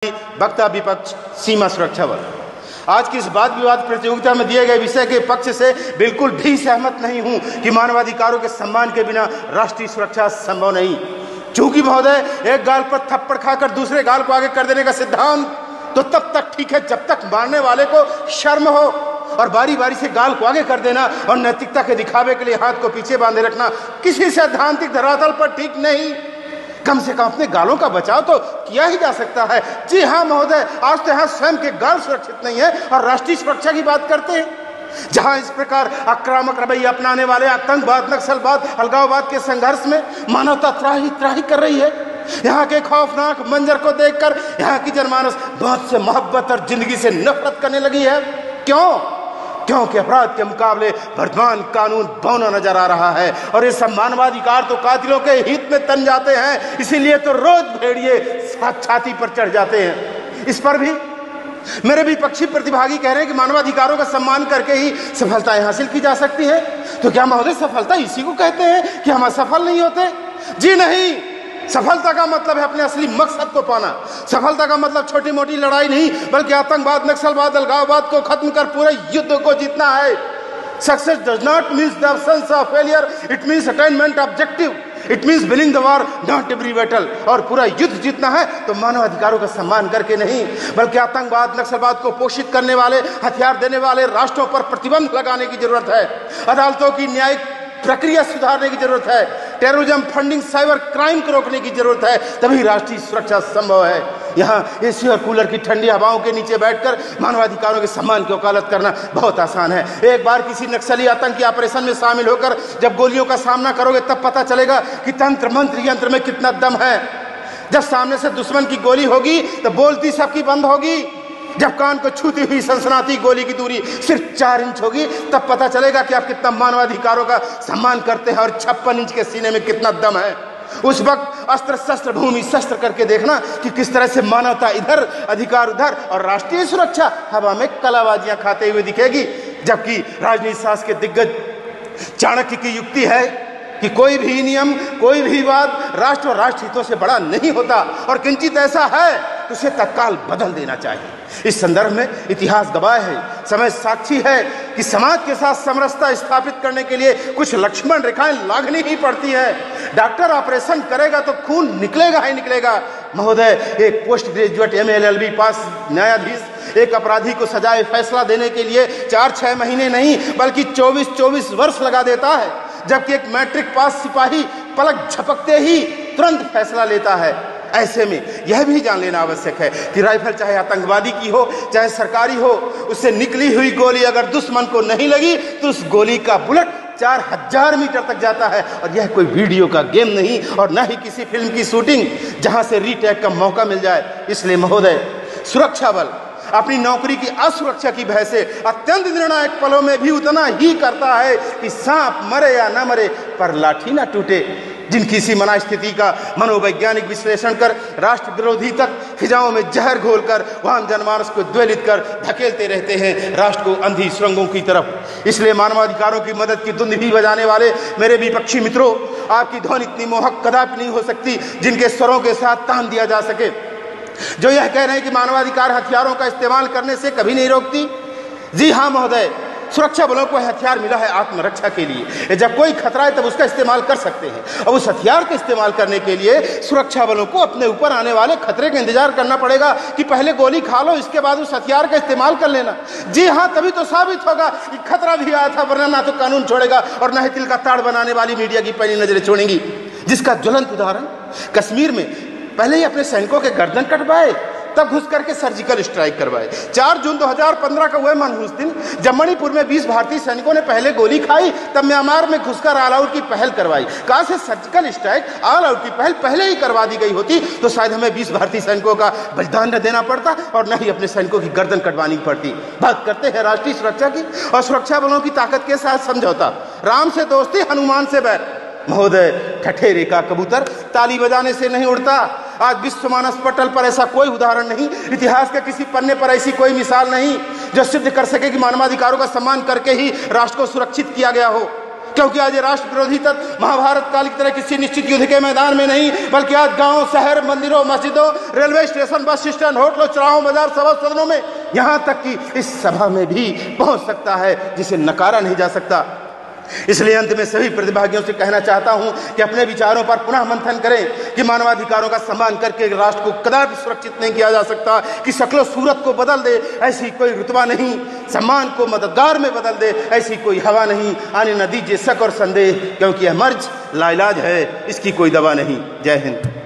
वक्ता विपक्ष सीमा सुरक्षा बल। आज की इस वाद विवाद प्रतियोगिता में दिए गए विषय के पक्ष से बिल्कुल भी सहमत नहीं हूं कि मानवाधिकारों के सम्मान के बिना राष्ट्रीय सुरक्षा संभव नहीं। चूंकि महोदय, एक गाल पर थप्पड़ खाकर दूसरे गाल को आगे कर देने का सिद्धांत तो तब तक ठीक है जब तक मारने वाले को शर्म हो, और बारी बारी से गाल को आगे कर देना और नैतिकता के दिखावे के लिए हाथ को पीछे बांधे रखना किसी सैद्धांतिक धरातल पर ठीक नहीं। कम से कम अपने गालों का बचाव तो किया ही जा सकता है। जी हाँ महोदय, आज तो यहाँ स्वयं के गाल सुरक्षित नहीं है और राष्ट्रीय सुरक्षा की बात करते हैं। जहां इस प्रकार आक्रामक रवैया अपनाने वाले आतंकवाद, नक्सलवाद, अलगाववाद के संघर्ष में मानवता त्राही त्राही कर रही है। यहाँ के खौफनाक मंजर को देखकर यहाँ की जनमानस मौत से मोहब्बत और जिंदगी से नफरत करने लगी है। क्योंकि अपराध के मुकाबले वर्तमान कानून बौना नजर आ रहा है और ये सब मानवाधिकार तो कातिलों के हित में तन जाते हैं। इसीलिए तो रोज भेड़िए छाती पर चढ़ जाते हैं। इस पर भी मेरे विपक्षी प्रतिभागी कह रहे हैं कि मानवाधिकारों का सम्मान करके ही सफलताएं हासिल की जा सकती है। तो क्या महोदय सफलता इसी को कहते हैं कि हम असफल नहीं होते? जी नहीं, सफलता का मतलब है अपने असली मकसद को पाना। सफलता का मतलब छोटी मोटी लड़ाई नहीं, बल्कि आतंकवाद, नक्सलवाद, अलगाववाद को खत्म कर पूरे युद्ध को जीतना है। Success does not means the absence of failure, it means attainment objective, it means winning the war, not every battle. और पूरा युद्ध जीतना है तो मानव अधिकारों का सम्मान करके नहीं, बल्कि आतंकवाद, नक्सलवाद को पोषित करने वाले, हथियार देने वाले राष्ट्रों पर प्रतिबंध लगाने की जरूरत है। अदालतों की न्यायिक प्रक्रिया सुधारने की जरूरत है। टेररिज्म फंडिंग, साइबर क्राइम को रोकने की जरूरत है। तभी राष्ट्रीय सुरक्षा संभव है। यहाँ एसी और कूलर की ठंडी हवाओं के नीचे बैठकर मानवाधिकारों के सम्मान की वकालत करना बहुत आसान है। एक बार किसी नक्सली आतंकी ऑपरेशन में शामिल होकर जब गोलियों का सामना करोगे तब पता चलेगा कि तंत्र मंत्र यंत्र में कितना दम है। जब सामने से दुश्मन की गोली होगी तो बोलती सबकी बंद होगी। जब कान को छूती हुई सनसनाती गोली की दूरी सिर्फ 4 इंच होगी तब पता चलेगा कि आप कितना मानवाधिकारों का सम्मान करते हैं और 56 इंच के सीने में कितना दम है। उस वक्त अस्त्र शस्त्र भूमि शस्त्र करके देखना कि किस तरह से मानवता इधर, अधिकार उधर और राष्ट्रीय सुरक्षा हवा में कलाबाजियां खाते हुए दिखेगी। जबकि राजनीति शास्त्र के दिग्गज चाणक्य की युक्ति है कि कोई भी नियम, कोई भी वाद राष्ट्र और राष्ट्र हितों से बड़ा नहीं होता, और किंचित ऐसा है तो उसे तत्काल बदल देना चाहिए। इस संदर्भ में इतिहास गवाह है, समय साक्षी है कि समाज के साथ समरसता स्थापित करने के लिए कुछ लक्ष्मण रेखाएं लागनी ही पड़ती है। डॉक्टर ऑपरेशन करेगा तो खून निकलेगा ही निकलेगा। महोदय, एक पोस्ट ग्रेजुएट MA LLB पास न्यायाधीश एक अपराधी को सजाए फैसला देने के लिए 4-6 महीने नहीं बल्कि 24-24 वर्ष लगा देता है, जबकि एक मैट्रिक पास सिपाही पलक झपकते ही तुरंत फैसला लेता है। ऐसे में यह भी जान लेना आवश्यक है कि राइफल चाहे आतंकवादी की हो चाहे सरकारी हो, उससे निकली हुई गोली अगर दुश्मन को नहीं लगी तो उस गोली का बुलेट 4000 मीटर तक जाता है। और यह कोई वीडियो का गेम नहीं और न ही किसी फिल्म की शूटिंग जहां से रीटेक का मौका मिल जाए। इसलिए महोदय, सुरक्षा बल अपनी नौकरी की असुरक्षा की भय से अत्यंत निर्णायक पलों में भी उतना ही करता है कि सांप मरे या न मरे पर लाठी ना टूटे। जिनकी इसी मना स्थिति का मनोवैज्ञानिक विश्लेषण कर राष्ट्र विरोधी तक फिजाओं में जहर घोलकर वहां जनमानस को द्वेलित कर धकेलते रहते हैं राष्ट्र को अंधी सुरंगों की तरफ। इसलिए मानवाधिकारों की मदद की धुन भी बजाने वाले मेरे विपक्षी मित्रों, आपकी ध्वनि इतनी मोहक कदापि नहीं हो सकती जिनके स्वरों के साथ तान दिया जा सके। जो यह कह रहे हैं कि मानवाधिकार हथियारों का इस्तेमाल करने से कभी नहीं रोकती। जी हाँ महोदय, सुरक्षा बलों को हथियार मिला है आत्मरक्षा के लिए। जब कोई खतरा है तब उसका इस्तेमाल कर सकते हैं, और उस हथियार का इस्तेमाल करने के लिए सुरक्षा बलों को अपने ऊपर आने वाले खतरे का इंतजार करना पड़ेगा कि पहले गोली खा लो, इसके बाद उस हथियार का इस्तेमाल कर लेना। जी हाँ, तभी तो साबित होगा कि खतरा भी आया था, वरना ना तो कानून छोड़ेगा और न ही तिल का ताड़ बनाने वाली मीडिया की पहली नजरें छोड़ेंगी। जिसका ज्वलंत उदाहरण कश्मीर में पहले ही अपने सैनिकों के गर्दन कटवाए, तब घुस करके सर्जिकल स्ट्राइक करवाए। 4 जून 2015 का वह मनहूस दिन जब मणिपुर में 20 भारतीय सैनिकों ने पहले गोली खाई, तब म्यांमार में घुसकर ऑल आउट की पहल करवाई। कहां से सर्जिकल स्ट्राइक, ऑल आउट की पहल पहले ही करवा दी गई होती तो शायद हमें 20 भारतीय सैनिकों का बलिदान न देना पड़ता और न ही अपने सैनिकों की गर्दन कटवानी पड़ती। बात करते हैं राष्ट्रीय सुरक्षा की और सुरक्षा बलों की ताकत के साथ समझौता। राम से दोस्ती, हनुमान से बैर। महोदय, ठठेरे का कबूतर ताली बजाने से नहीं उड़ता। आज विश्व मानस पटल पर ऐसा कोई उदाहरण नहीं, इतिहास के किसी पन्ने पर ऐसी कोई मिसाल नहीं जो सिद्ध कर सके कि मानवाधिकारों का सम्मान करके ही राष्ट्र को सुरक्षित किया गया हो। क्योंकि आज ये राष्ट्र विरोधी तत्व महाभारत काल की तरह किसी निश्चित युद्ध के मैदान में नहीं, बल्कि आज गांव, शहर, मंदिरों, मस्जिदों, रेलवे स्टेशन, बस स्टैंड, होटलों, चौराहों, बाजार, सभा सदनों में, यहाँ तक कि इस सभा में भी पहुंच सकता है, जिसे नकारा नहीं जा सकता। इसलिए अंत में सभी प्रतिभागियों से कहना चाहता हूं कि अपने विचारों पर पुनः मंथन करें कि मानवाधिकारों का सम्मान करके राष्ट्र को कदापि सुरक्षित नहीं किया जा सकता, कि शक्ल सूरत को बदल दे ऐसी कोई रुतबा नहीं, सम्मान को मददगार में बदल दे ऐसी कोई हवा नहीं। आने न दीजिए शक और संदेह, क्योंकि यह मर्ज लाइलाज है, इसकी कोई दवा नहीं। जय हिंद।